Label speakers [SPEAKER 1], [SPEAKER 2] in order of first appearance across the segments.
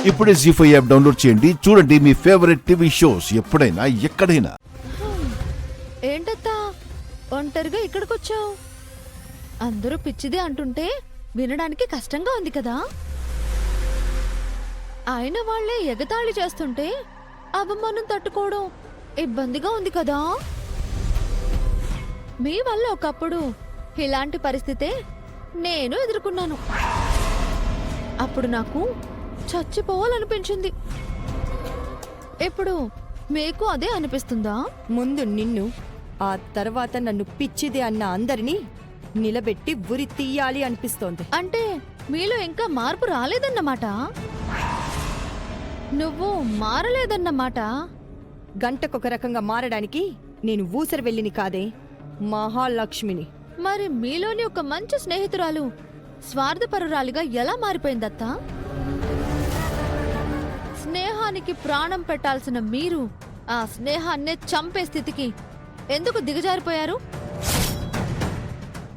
[SPEAKER 1] ఇప్పుడే జీ5 app download చేయండి. చూడండి మీ ఫేవరెట్ టీవీ షోస్ ఎప్పుడైనా ఎక్కడైనా.
[SPEAKER 2] ఏంటత్తా ఒంటరిగా ఇక్కడికొచ్చావు? అందరూ పిచ్చిదే అంటుంటే వినడానికి కష్టంగా ఉంది కదా. ఆయన వాళ్లే ఎగతాళి చేస్తుంటే అవమానం తట్టుకోవడం ఇబ్బందిగా ఉంది కదా. మీ వల్ల ఒకప్పుడు ఇలాంటి పరిస్థితే నేను ఎదుర్కొన్నాను. అప్పుడు నాకు చచ్చిపోవాలనిపించింది. ఇప్పుడు మీకు అదే అనిపిస్తుందా?
[SPEAKER 3] ముందు నిన్ను, ఆ తర్వాత నన్ను పిచ్చిది అన్న అందరినీ నిలబెట్టి ఉరి తీయాలి అనిపిస్తోంది.
[SPEAKER 2] అంటే మీలో ఇంకా మార్పు రాలేదన్నమాట. నువ్వు మారలేదన్నమాట.
[SPEAKER 3] గంటకొక రకంగా మారడానికి నేను ఊసరి వెళ్ళిని కాదే, మహాలక్ష్మిని.
[SPEAKER 2] మరి మీలోని ఒక మంచి స్నేహితురాలు స్వార్థపరురాలిగా ఎలా మారిపోయిందత్తా? స్నేహానికి ప్రాణం పెట్టాల్సిన మీరు ఆ స్నేహాన్నే చంపే స్థితికి ఎందుకు దిగజారిపోయారు?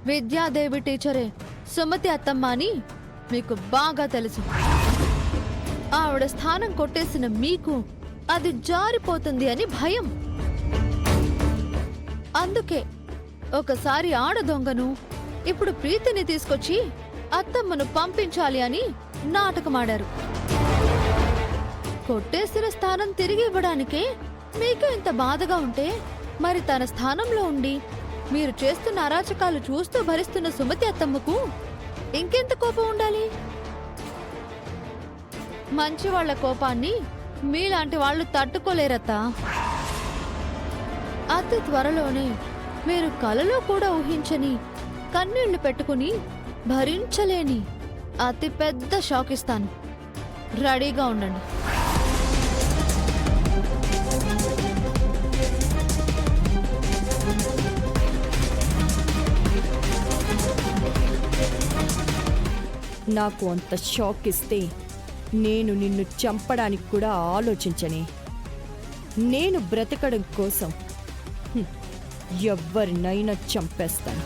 [SPEAKER 2] విద్యాదేవి టీచరే సుమతి అత్తమ్మ అని మీకు బాగా తెలుసు. ఆవిడ స్థానం కొట్టేసిన మీకు అది జారిపోతుంది అని భయం. అందుకే ఒకసారి ఆడ దొంగను, ఇప్పుడు ప్రీతిని తీసుకొచ్చి అత్తమ్మను పంపించాలి అని నాటకమాడారు. కొట్టేసిన స్థానం తిరిగి ఇవ్వడానికే మీకు ఇంత బాధగా ఉంటే, మరి తన స్థానంలో ఉండి మీరు చేస్తున్న అరాచకాలు చూస్తూ భరిస్తున్న సుమతి అత్తమ్మకు ఇంకెంత కోపం ఉండాలి? మంచి వాళ్ల కోపాన్ని మీలాంటి వాళ్ళు తట్టుకోలేరత్తా. అతి త్వరలోనే మీరు కలలో కూడా ఊహించని, కన్నీళ్లు పెట్టుకుని భరించలేని అతి పెద్ద షాక్ ఇస్తాను. రెడీగా ఉండండి.
[SPEAKER 3] నాకు అంత షాక్ ఇస్తే నేను నిన్ను చంపడానికి కూడా ఆలోచించనే. నేను బ్రతకడం కోసం ఎవరినైనా చంపేస్తాను.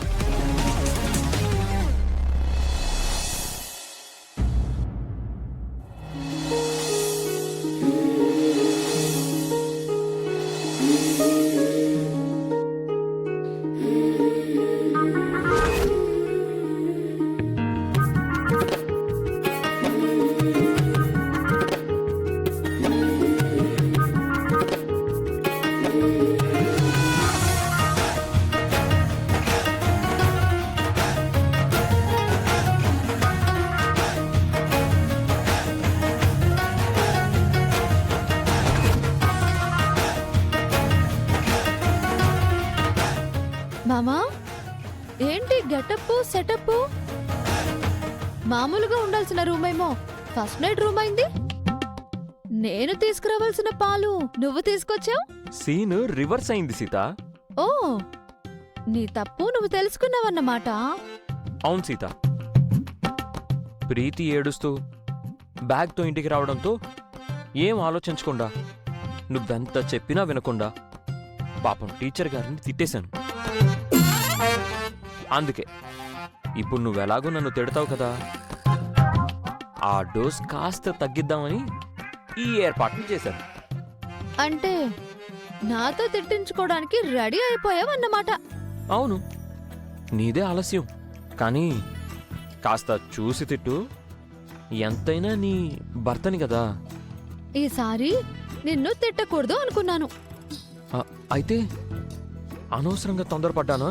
[SPEAKER 2] మామా, ఏంటి గెటప్ సెటప్? మామూలుగా ఉండాల్సిన రూమేమో ఫస్ట్ నైట్ రూమ్ అయింది. నేను తీసుకురావాల్సిన పాలు నువ్వు తీసుకొచ్చావు.
[SPEAKER 4] సీన్ రివర్స్ అయింది సీత.
[SPEAKER 2] ఓ, నీ తప్పు నువ్వు తెలుసుకున్నావన్నమాట.
[SPEAKER 4] అవును సీత. ప్రీతి ఏడుస్తూ బ్యాగ్తో ఇంటికి రావడంతో ఏం ఆలోచించకుండా, నువ్వెంత చెప్పినా వినకుండా పాపం టీచర్ గారిని తిట్టేశాను. అందుకే ఇప్పుడు నువ్వెలాగో నన్ను తిడతావు కదా, ఆ డోస్ కాస్త తగ్గిద్దామని ఈ ఏర్పాట్లు చేశాను.
[SPEAKER 2] అంటే నాతో తిట్టించుకోవడానికి రెడీ అయిపోయావన్నమాట.
[SPEAKER 4] అవును, నీదే ఆలస్యం. కానీ కాస్త చూసి తిట్టు. ఎంతైనా నీ భర్తని కదా.
[SPEAKER 2] ఈసారి నిన్ను తిట్టకూడదు అనుకున్నాను.
[SPEAKER 4] అయితే అనవసరంగా తొందరపడ్డానా?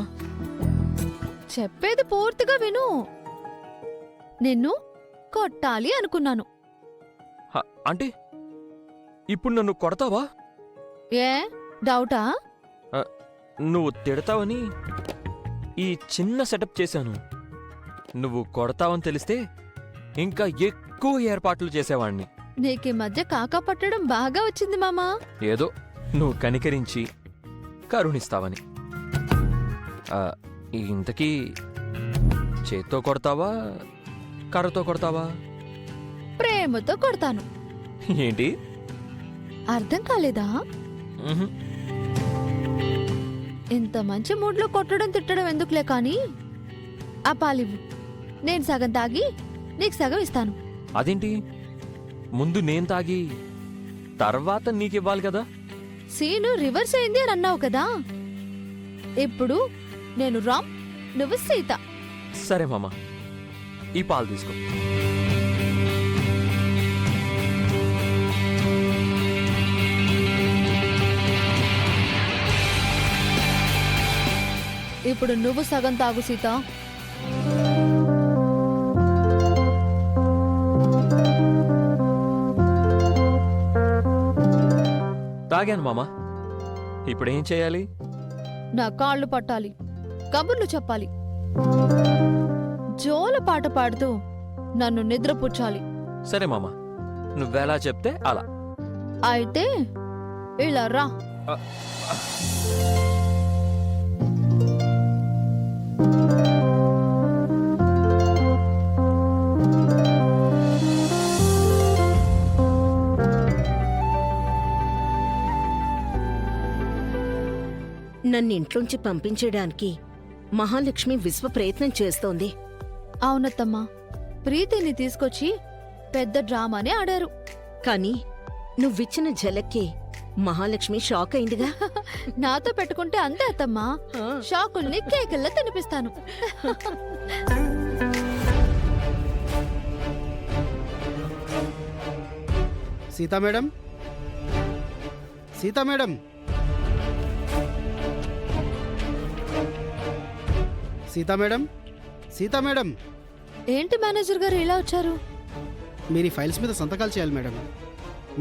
[SPEAKER 2] చెప్పేది పూర్తిగా విను. నిన్ను కొట్టాలి అనుకున్నాను.
[SPEAKER 4] అంటే ఇప్పుడు నన్ను కొడతావా?
[SPEAKER 2] ఏ డౌటా?
[SPEAKER 4] నువ్వు తిడతావని ఈ చిన్న సెటప్ చేశాను. నువ్వు కొడతావని తెలిస్తే ఇంకా ఎక్కువ ఏర్పాట్లు చేసేవాణ్ణి.
[SPEAKER 2] నీకీ మధ్య కాకా పట్టడం బాగా వచ్చింది మామా.
[SPEAKER 4] ఏదో నువ్వు కనికరించి కరుణిస్తావని. ఇంతకీ చేత్తో కొడతావా, కర్రతో కొడతావా?
[SPEAKER 2] ప్రేమతో కొడతాను.
[SPEAKER 4] ఏంటి
[SPEAKER 2] అర్థం కాలేదా? ఇంత మంచి మూడ్లో కొట్టడం తిట్టడం ఎందుకులే కాని ఆ పాలివ్వు. నేను సగం తాగి నీకు సగం ఇస్తాను.
[SPEAKER 4] అదేంటి? ముందు నేను తాగి తర్వాత నీకివ్వాలి కదా.
[SPEAKER 2] సీను రివర్స్ అయింది అని అన్నావు కదా. ఇప్పుడు నేను రామ్, నువ్వు సీత.
[SPEAKER 4] సరే మామ, ఈ పాలు తీసుకో.
[SPEAKER 2] ఇప్పుడు నువ్వు సగం తాగు సీత.
[SPEAKER 4] తాగాను మామ. ఇప్పుడేం చేయాలి?
[SPEAKER 2] నా కాళ్ళు పట్టాలి, కబుర్లు చెప్పాలి, జోల పాట పాడుతూ నన్ను నిద్రపుచ్చాలి.
[SPEAKER 4] సరే మామ, నువ్వెలా చెప్తే అలా.
[SPEAKER 2] అయితే ఇలా రా.
[SPEAKER 5] నన్ను ఇంట్లోంచి పంపించేయడానికి మహాలక్ష్మి విశ్వ ప్రయత్నం చేస్తోంది.
[SPEAKER 2] అవునత్తమ్మా, ప్రీతిని తీసుకొచ్చి పెద్ద డ్రామానే ఆడారు.
[SPEAKER 5] కాని నువ్విచ్చిన ఝలక్కి మహాలక్ష్మి షాక్ అయిందిగా.
[SPEAKER 2] నాతో పెట్టుకుంటే అంతే అత్తమ్మా, షాకుల్ని కేకల్లా తినిపిస్తాను.
[SPEAKER 6] Sita madam, Sita madam, Sita madam, Sita madam.
[SPEAKER 2] ఏంటి మేనేజర్ గారు ఇలా వచ్చారు?
[SPEAKER 6] మీరు ఈ ఫైల్స్ మీద సంతకాలు చేయాలి మేడం.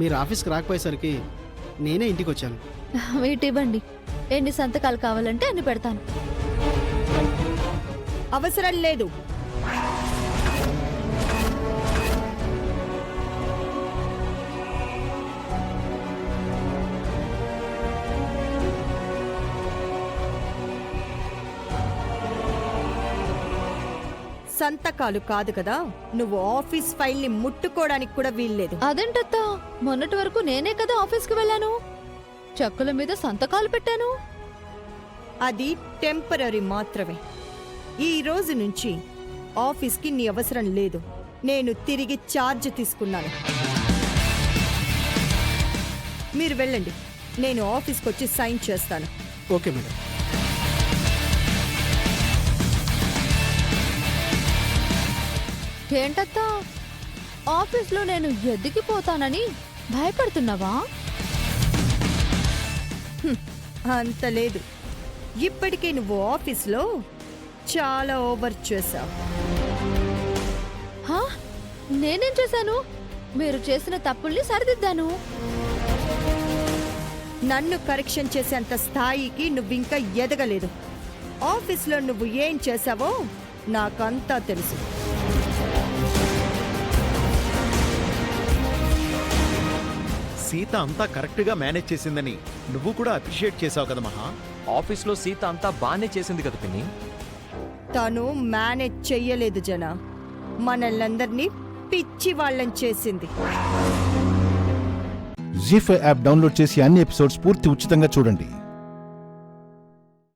[SPEAKER 6] మీరు ఆఫీస్కి రాకపోయేసరికి నేనే ఇంటికి వచ్చాను.
[SPEAKER 2] వీటి ఇవ్వండి, ఎన్ని సంతకాలు కావాలంటే అన్ని పెడతాను.
[SPEAKER 3] అవసరం లేదు. సంతకాలు కాదు కదా, నువ్వు ఆఫీస్ ఫైల్ని ముట్టుకోవడానికి కూడా వీల్లేదు.
[SPEAKER 2] అదేంటత్తా, మొన్నటి వరకు నేనే కదా ఆఫీస్కి వెళ్ళాను, చెక్కుల మీద సంతకాలు పెట్టాను.
[SPEAKER 3] అది టెంపరరీ మాత్రమే. ఈ రోజు నుంచి ఆఫీస్కి నీ అవసరం లేదు. నేను తిరిగి ఛార్జ్ తీసుకున్నాను. మీరు వెళ్ళండి, నేను ఆఫీస్కి వచ్చి సైన్ చేస్తాను.
[SPEAKER 6] Okay madam.
[SPEAKER 2] ఏంటత్తా, ఆఫీస్లో నేను ఎదిగిపోతానని భయపడుతున్నావా?
[SPEAKER 3] అంత లేదు. ఇప్పటికే నువ్వు ఆఫీస్లో చాలా ఓవర్ చేశావు.
[SPEAKER 2] హా? నేనేం చేశాను? మీరు చేసిన తప్పుల్ని సరిదిద్దాను.
[SPEAKER 3] నన్ను కరెక్షన్ చేసేంత స్థాయికి నువ్వింకా ఎదగలేదు. ఆఫీస్లో నువ్వు ఏం చేశావో నాకంతా తెలుసు.
[SPEAKER 7] సీత అంతా కరెక్ట్గా మేనేజ్ చేసిందని నువ్వు కూడా అప్రిషియేట్ చేసావు కదా మహా.
[SPEAKER 4] ఆఫీస్లో సీత అంతా బానే చేసింది కదా పిన్ని.
[SPEAKER 3] తను మేనేజ్ చెయ్యలేదు జన, మనల్నందరినీ పిచ్చి వాళ్ళని చేసింది.
[SPEAKER 1] జీ5 యాప్ డౌన్లోడ్ చేసి అన్ని ఎపిసోడ్స్ పూర్తి ఉచితంగా చూడండి.